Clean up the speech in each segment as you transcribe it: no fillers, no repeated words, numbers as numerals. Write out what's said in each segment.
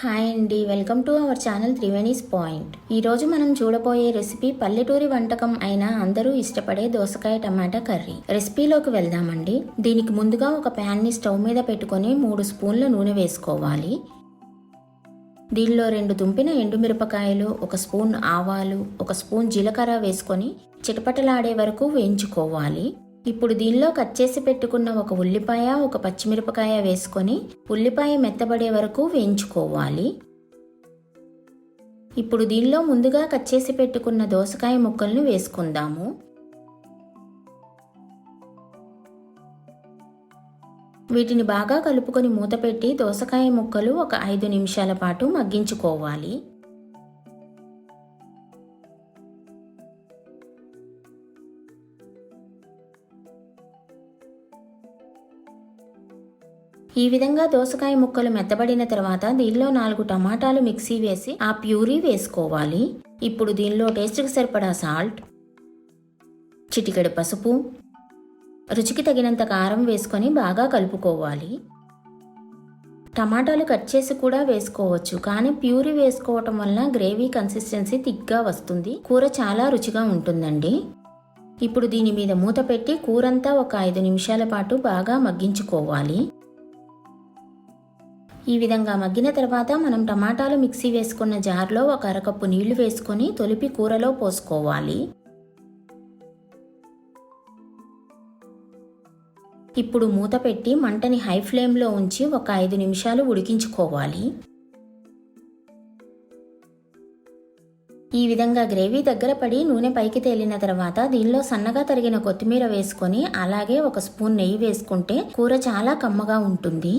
Hi అండి, welcome to our channel Triveni's point. ఈరోజు మనం చూడబోయే రెసిపీ పల్లెటూరి వంటకం అయినా అందరూ ఇష్టపడే దోసకాయ టమాటా కర్రీ. రెసిపీలోకి వెళ్దామండి. దీనికి ముందుగా ఒక ప్యాన్ని స్టవ్ మీద పెట్టుకొని 3 స్పూన్ల నూనె వేసుకోవాలి. దీనిలో 2 తుంపిన ఎండుమిరపకాయలు, 1 స్పూన్ ఆవాలు, 1 స్పూన్ జీలకర్ర వేసుకొని చిటపటలాడే వరకు వేయించుకోవాలి. ఇప్పుడు దీనిలో కట్ చేసి పెట్టుకున్న 1 ఉల్లిపాయ, 1 పచ్చిమిరపకాయ వేసుకొని ఉల్లిపాయ మెత్తబడే వరకు వేయించుకోవాలి. ఇప్పుడు దీనిలో ముందుగా కట్ చేసి పెట్టుకున్న దోసకాయ ముక్కలను వేసుకుందాము. వీటిని బాగా కలుపుకొని మూత పెట్టి దోసకాయ ముక్కలు ఒక 5 నిమిషాల పాటు మగ్గించుకోవాలి. ఈ విధంగా దోసకాయ ముక్కలు మెత్తబడిన తర్వాత దీనిలో 4 టమాటాలు మిక్సీ వేసి ఆ ప్యూరీ వేసుకోవాలి. ఇప్పుడు దీనిలో టేస్ట్కి సరిపడా సాల్ట్, చిటికెడు పసుపు, రుచికి తగినంత కారం వేసుకొని బాగా కలుపుకోవాలి. టమాటాలు కట్ చేసి కూడా వేసుకోవచ్చు, కానీ ప్యూరీ వేసుకోవటం వల్ల గ్రేవీ కన్సిస్టెన్సీ థిక్గా వస్తుంది. కూర చాలా రుచిగా ఉంటుందండి. ఇప్పుడు దీని మీద మూత పెట్టి కూరంతా ఒక 5 నిమిషాల పాటు బాగా మగ్గించుకోవాలి. ఈ విధంగా మగ్గిన తర్వాత మనం టమాటాలు మిక్సీ వేసుకున్న జార్లో 1 అరకప్పు నీళ్లు వేసుకొని తొలిపి కూరలో పోసుకోవాలి. ఇప్పుడు మూత పెట్టి మంటని హై ఫ్లేమ్లో ఉంచి ఒక 5 నిమిషాలు ఉడికించుకోవాలి. ఈ విధంగా గ్రేవీ దగ్గర పడి నూనె పైకి తేలిన తర్వాత దీనిలో సన్నగా తరిగిన కొత్తిమీర వేసుకొని అలాగే 1 స్పూన్ నెయ్యి వేసుకుంటే కూర చాలా కమ్మగా ఉంటుంది.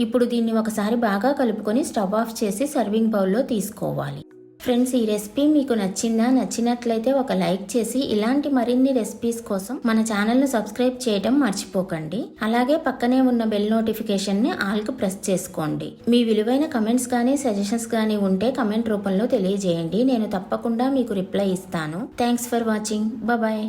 ఇప్పుడు దీన్ని ఒకసారి బాగా కలుపుకొని స్టవ్ ఆఫ్ చేసి సర్వింగ్ బౌల్లో తీసుకోవాలి. ఫ్రెండ్స్, ఈ రెసిపీ మీకు నచ్చినట్లయితే ఒక లైక్ చేసి ఇలాంటి మరిన్ని రెసిపీస్ కోసం మన ఛానల్ను సబ్స్క్రైబ్ చేయడం మర్చిపోకండి. అలాగే పక్కనే ఉన్న బెల్ నోటిఫికేషన్ని ఆల్కు ప్రెస్ చేసుకోండి. మీ విలువైన కమెంట్స్ కానీ సజెషన్స్ కానీ ఉంటే కమెంట్ రూపంలో తెలియజేయండి. నేను తప్పకుండా మీకు రిప్లై ఇస్తాను. Thanks for watching. బాయ్.